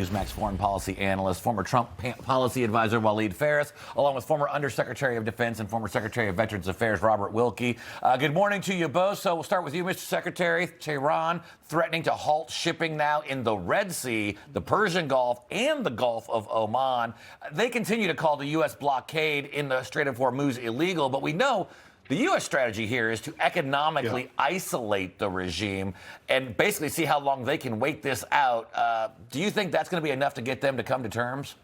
Newsmax foreign policy analyst, former Trump policy advisor Waleed Phares, along with former Undersecretary of Defense and former Secretary of Veterans Affairs Robert Wilkie. Good morning to you both. So we'll start with you, Mr. Secretary. Tehran threatening to halt shipping now in the Red Sea, the Persian Gulf, and the Gulf of Oman. They continue to call the U.S. blockade in the Strait of Hormuz illegal, but we know the U.S. strategy here is to economically isolate the regime and basically see how long they can wait this out. Do you think that's going to be enough to get them to come to terms?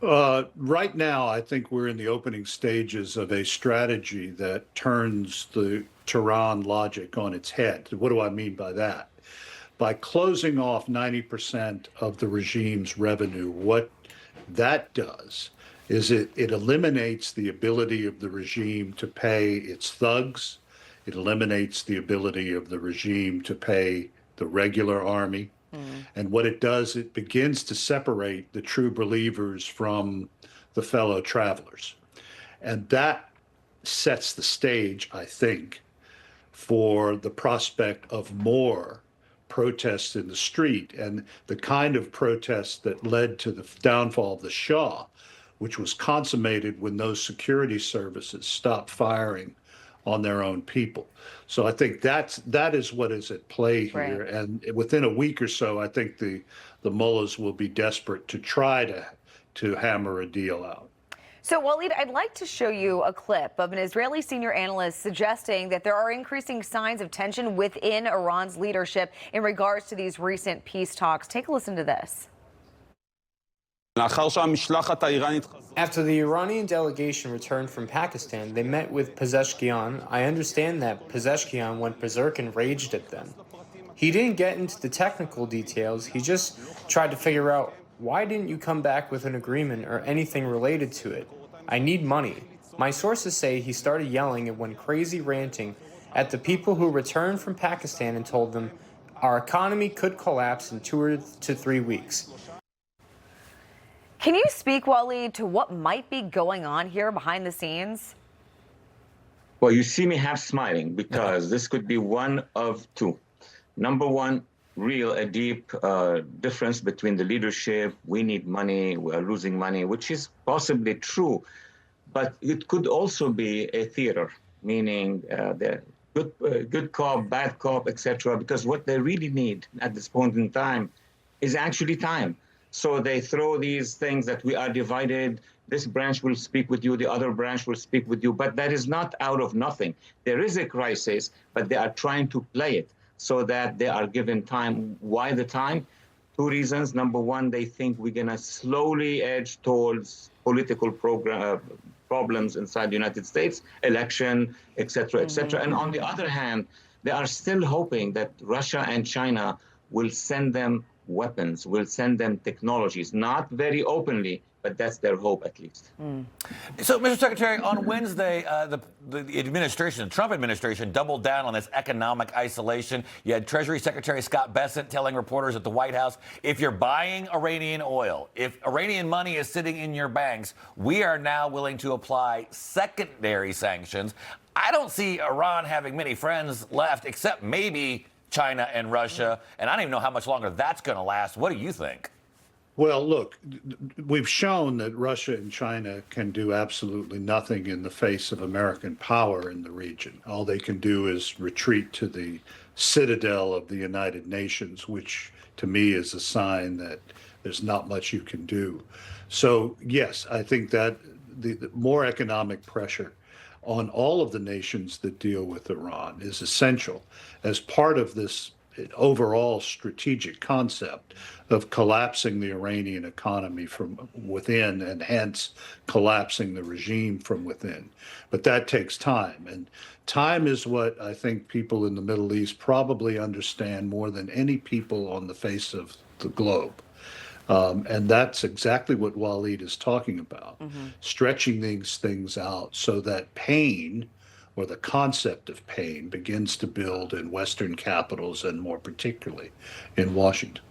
Right now, I think we're in the opening stages of a strategy that turns the Tehran logic on its head. What do I mean by that? By closing off 90% of the regime's revenue, what that does is it eliminates the ability of the regime to pay its thugs. It eliminates the ability of the regime to pay the regular army. And what it does, it begins to separate the true believers from the fellow travelers. And that sets the stage, I think, for the prospect of more protests in the street, and the kind of protests that led to the downfall of the Shah, which was consummated when those security services stopped firing on their own people. So I think that is what is at play here. Right. And within a week or so, I think the Mullahs will be desperate to try to hammer a deal out. So, Waleed, I'd like to show you a clip of an Israeli senior analyst suggesting that there are increasing signs of tension within Iran's leadership in regards to these recent peace talks. Take a listen to this. After the Iranian delegation returned from Pakistan, they met with Pezeshkian. I understand that Pezeshkian went berserk and raged at them. He didn't get into the technical details. He just tried to figure out, why didn't you come back with an agreement or anything related to it? I need money. My sources say he started yelling and went crazy ranting at the people who returned from Pakistan and told them, our economy could collapse in 2 to 3 weeks. Can you speak, Waleed, to what might be going on here behind the scenes? Well, you see me half smiling because this could be one of two. Number one, a deep difference between the leadership. We need money, we are losing money, which is possibly true. But it could also be a theater, meaning the good cop, bad cop, etc. Because what they really need at this point in time is actually time. So they throw these things that we are divided. This branch will speak with you, the other branch will speak with you. But that is not out of nothing. There is a crisis, but they are trying to play it so that they are given time. Why the time? 2 reasons. Number one, they think we're going to slowly edge towards political problems inside the United States, election, et cetera, et cetera. And on the other hand, they are still hoping that Russia and China will send them weapons, will send them technologies, not very openly, but that's their hope at least. So, Mr. Secretary, on Wednesday, the administration, the Trump administration, doubled down on this economic isolation. You had Treasury Secretary Scott Bessent telling reporters at the White House, if you're buying Iranian oil, if Iranian money is sitting in your banks, we are now willing to apply secondary sanctions. I don't see Iran having many friends left, except maybe China and Russia, and I don't even know how much longer that's going to last. What do you think? Well, look, we've shown that Russia and China can do absolutely nothing in the face of American power in the region. All they can do is retreat to the citadel of the United Nations, which to me is a sign that there's not much you can do. So, yes, I think that the more economic pressure on all of the nations that deal with Iran is essential as part of this overall strategic concept of collapsing the Iranian economy from within and hence collapsing the regime from within. But that takes time. And time is what I think people in the Middle East probably understand more than any people on the face of the globe. And that's exactly what Waleed is talking about, stretching these things out so that pain, or the concept of pain, begins to build in Western capitals and more particularly in Washington.